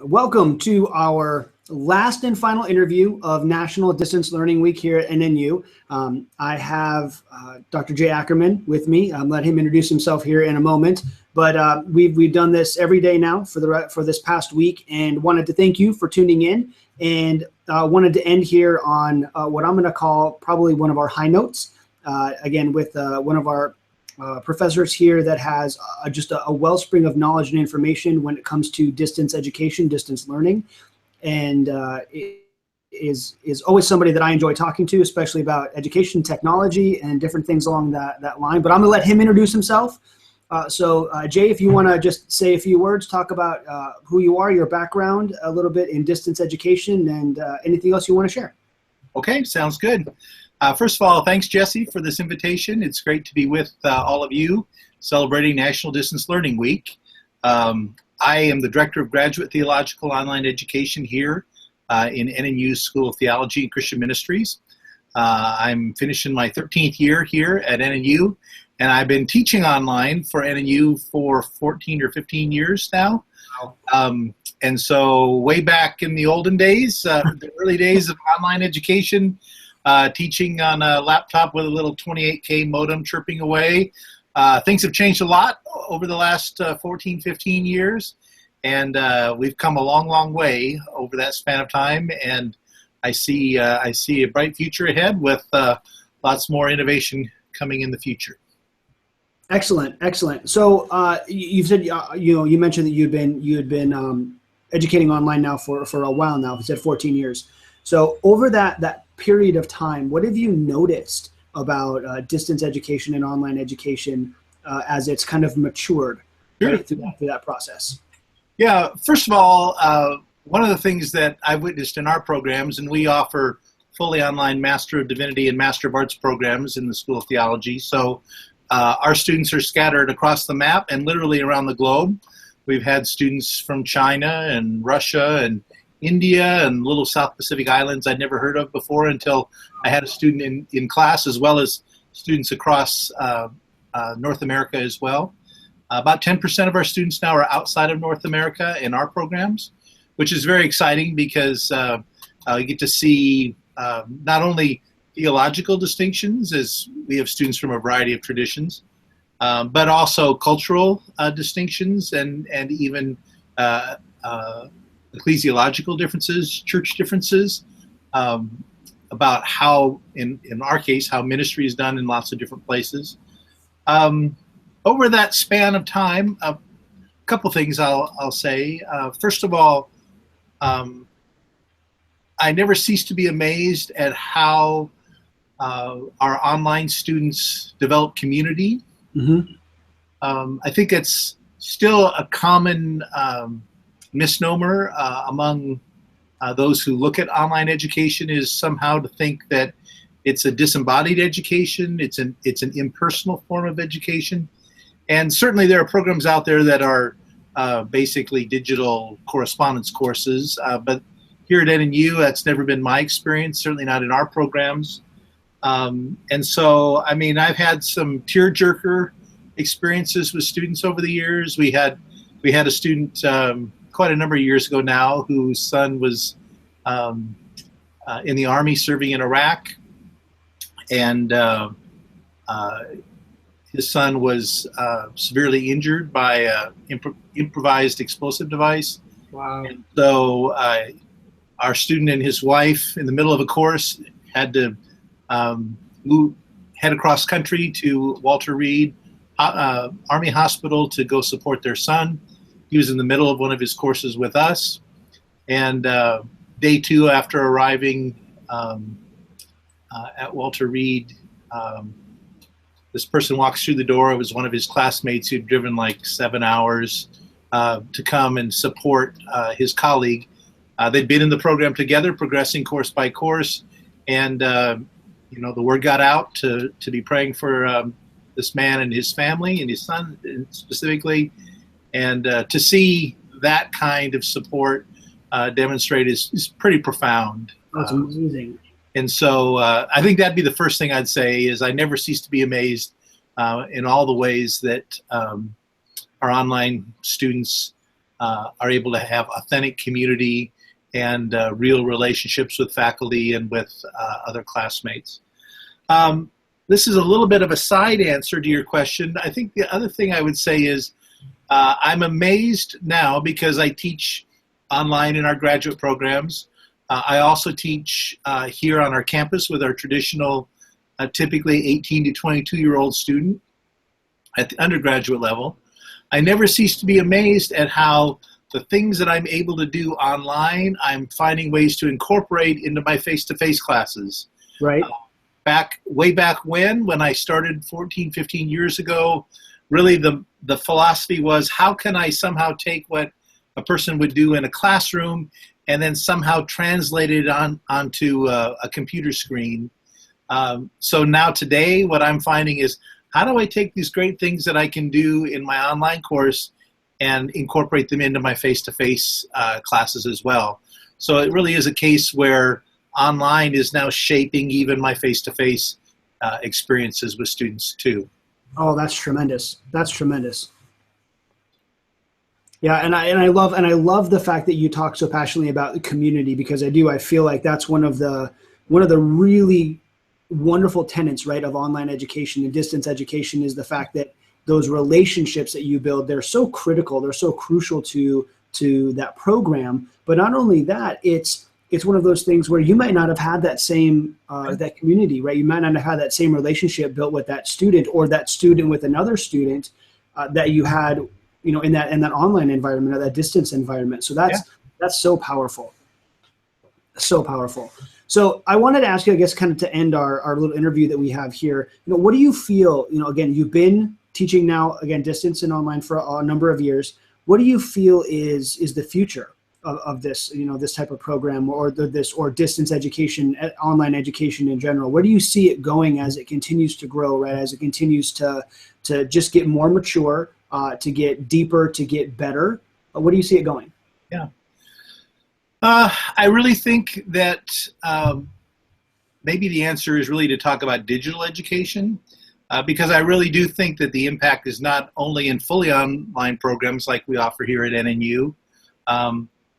Welcome to our last and final interview of National Distance Learning Week here at NNU. I have Dr. Jay Akkerman with me. Let him introduce himself here in a moment. But we've done this every day now for this past week, and wanted to thank you for tuning in. And wanted to end here on what I'm going to call probably one of our high notes. Again, with one of our professors here that has just a wellspring of knowledge and information when it comes to distance education, distance learning, and is always somebody that I enjoy talking to, especially about education, technology, and different things along that line. But I'm going to let him introduce himself. So Jay, if you want to just say a few words, talk about who you are, your background, a little bit in distance education, and anything else you want to share. Okay, sounds good. First of all, thanks, Jesse, for this invitation. It's great to be with all of you celebrating National Distance Learning Week. I am the Director of Graduate Theological Online Education here in NNU School of Theology and Christian Ministries. I'm finishing my 13th year here at NNU, and I've been teaching online for NNU for 14 or 15 years now. And so way back in the olden days, the early days of online education, teaching on a laptop with a little 28K modem chirping away. Things have changed a lot over the last 14, 15 years, and we've come a long, long way over that span of time, and I see a bright future ahead with lots more innovation coming in the future. Excellent, excellent. So you said you mentioned that you had been educating online now for a while now. You said 14 years. So over that period of time, what have you noticed about distance education and online education as it's kind of matured right, through that process? Yeah, first of all, one of the things that I've witnessed in our programs, and we offer fully online Master of Divinity and Master of Arts programs in the School of Theology. So our students are scattered across the map and literally around the globe. We've had students from China and Russia and India and little South Pacific islands I'd never heard of before until I had a student in class, as well as students across North America as well. About 10% of our students now are outside of North America in our programs, which is very exciting because we get to see not only theological distinctions, as we have students from a variety of traditions, but also cultural distinctions and even ecclesiological differences, church differences, about how, in our case, how ministry is done in lots of different places. Over that span of time, a couple things I'll say. First of all, I never cease to be amazed at how our online students develop community. Mm-hmm. I think it's still a common misnomer among those who look at online education is somehow to think that it's a disembodied education, it's an impersonal form of education. And certainly there are programs out there that are basically digital correspondence courses, but here at NNU, that's never been my experience, certainly not in our programs. And so, I mean, I've had some tearjerker experiences with students over the years. We had a student quite a number of years ago now whose son was in the Army serving in Iraq, and his son was severely injured by an improvised explosive device. Wow. And so our student and his wife, in the middle of a course, had to head across country to Walter Reed Army Hospital to go support their son. He was in the middle of one of his courses with us. And day two after arriving at Walter Reed, this person walks through the door. It was one of his classmates who'd driven like 7 hours to come and support his colleague. They'd been in the program together, progressing course by course, and the word got out to be praying for this man and his family and his son specifically, and to see that kind of support demonstrated is pretty profound. That's amazing. And so I think that'd be the first thing I'd say is I never cease to be amazed in all the ways that our online students are able to have authentic community and real relationships with faculty and with other classmates. This is a little bit of a side answer to your question. I think the other thing I would say is I'm amazed now because I teach online in our graduate programs. I also teach here on our campus with our traditional, typically 18 to 22-year-old student at the undergraduate level. I never cease to be amazed at how the things that I'm able to do online, I'm finding ways to incorporate into my face-to-face classes. Right. Way back when I started 14, 15 years ago, really the philosophy was, how can I somehow take what a person would do in a classroom and then somehow translate it onto a computer screen. So now today, what I'm finding is, how do I take these great things that I can do in my online course and incorporate them into my face-to-face classes as well? So it really is a case where online is now shaping even my face-to-face experiences with students too. Oh, that's tremendous. That's tremendous. Yeah, and I love the fact that you talk so passionately about the community, because I feel like that's one of the really wonderful tenets, right, of online education and distance education, is the fact that those relationships that you build, they're so critical, they're so crucial to that program. But not only that, it's one of those things where you might not have had that same that community, right? You might not have had that same relationship built with that student, or that student with another student that you had, in that online environment, or that distance environment. So that's so powerful. So powerful. So I wanted to ask you, I guess, kind of to end our little interview that we have here, what do you feel, again, you've been teaching now, again, distance and online for a number of years. What do you feel is the future of this, this type of program, or distance education, online education in general? Where do you see it going as it continues to grow, right? As it continues to just get more mature, to get deeper, to get better? Where do you see it going? Yeah. I really think that maybe the answer is really to talk about digital education, because I really do think that the impact is not only in fully online programs like we offer here at NNU,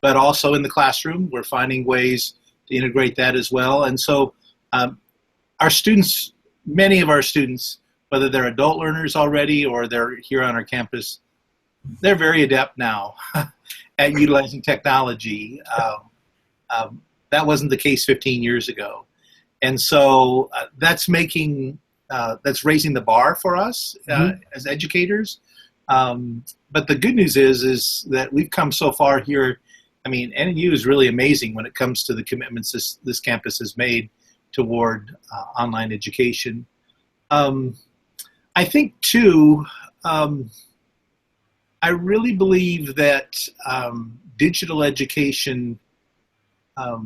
but also in the classroom. We're finding ways to integrate that as well. And so our students, many of our students, whether they're adult learners already or they're here on our campus, they're very adept now at utilizing technology. That wasn't the case 15 years ago. And so that's raising the bar for us as educators. But the good news is that we've come so far here. I mean, NNU is really amazing when it comes to the commitments this campus has made toward online education. I think, too, I really believe that digital education, I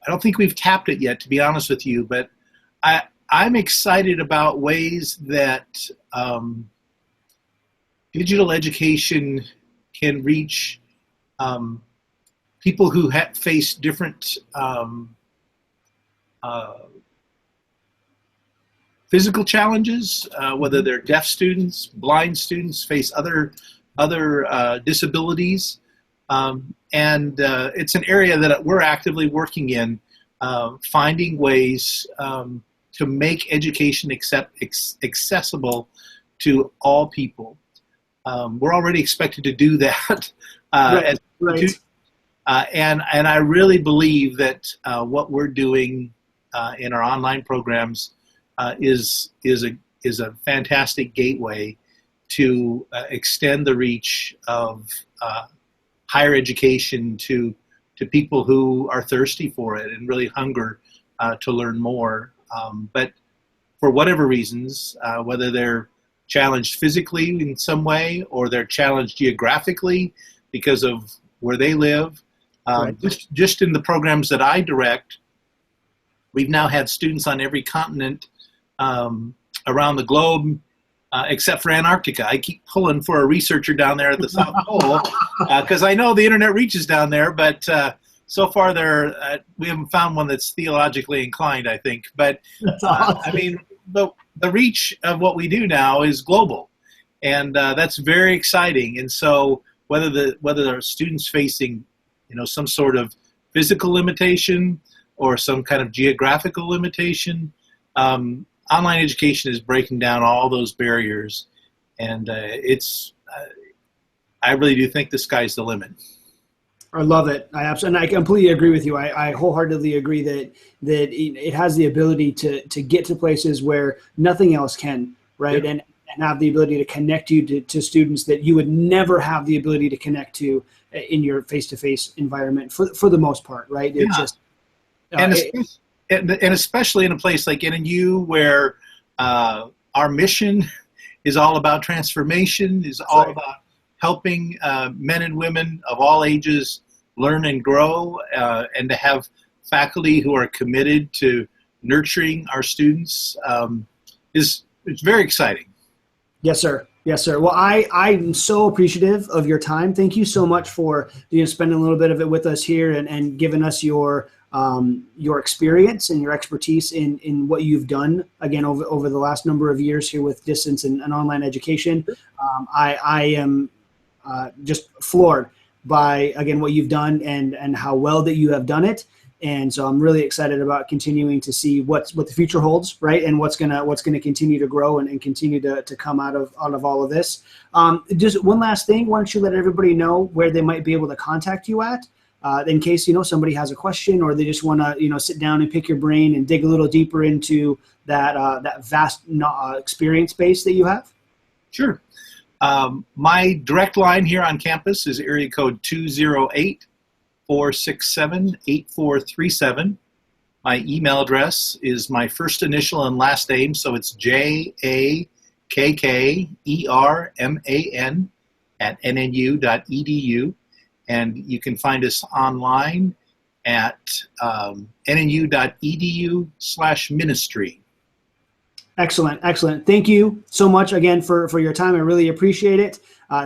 don't think we've tapped it yet, to be honest with you, but I'm excited about ways that digital education can reach people who face different physical challenges, whether they're deaf students, blind students, face other disabilities. And it's an area that we're actively working in, finding ways to make education accessible to all people. We're already expected to do that. Right. And I really believe that what we're doing in our online programs is a fantastic gateway to extend the reach of higher education to people who are thirsty for it and really hunger to learn more. But for whatever reasons, whether they're challenged physically in some way or they're challenged geographically because of where they live, Right. just in the programs that I direct, we've now had students on every continent around the globe, except for Antarctica. I keep pulling for a researcher down there at the South Pole because I know the internet reaches down there, but so far we haven't found one that's theologically inclined, I think. But That's awesome. I mean, the reach of what we do now is global, and that's very exciting. And so whether the students facing, some sort of physical limitation or some kind of geographical limitation, online education is breaking down all those barriers, and I really do think the sky's the limit. I love it. And I completely agree with you. I wholeheartedly agree that it has the ability to get to places where nothing else can, right? Yep. And have the ability to connect you to students that you would never have the ability to connect to in your face-to-face environment for the most part, right? Yeah. It just and especially in a place like NNU where our mission is all about transformation, is all about helping men and women of all ages learn and grow, and to have faculty who are committed to nurturing our students it's very exciting. Yes, sir. Yes, sir. Well, I'm so appreciative of your time. Thank you so much for spending a little bit of it with us here and giving us your experience and your expertise in what you've done, again, over the last number of years here with distance and online education. I am just floored by, again, what you've done and how well that you have done it. And so I'm really excited about continuing to see what the future holds, right? And what's gonna continue to grow and continue to come out of all of this. Just one last thing, why don't you let everybody know where they might be able to contact you at, in case somebody has a question or they just want to sit down and pick your brain and dig a little deeper into that vast experience base that you have. Sure. My direct line here on campus is area code 208-467-8437. My email address is my first initial and last name, so it's jakkerman@nnu.edu. And you can find us online at nnu.edu/ministry. Excellent. Excellent. Thank you so much again for your time. I really appreciate it.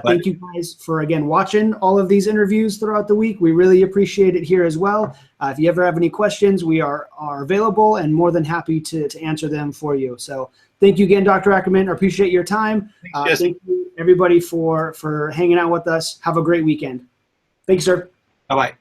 Thank you guys for, again, watching all of these interviews throughout the week. We really appreciate it here as well. If you ever have any questions, we are available and more than happy to answer them for you. So thank you again, Dr. Akkerman. I appreciate your time. Thank you, everybody, for hanging out with us. Have a great weekend. Thanks, sir. Bye-bye.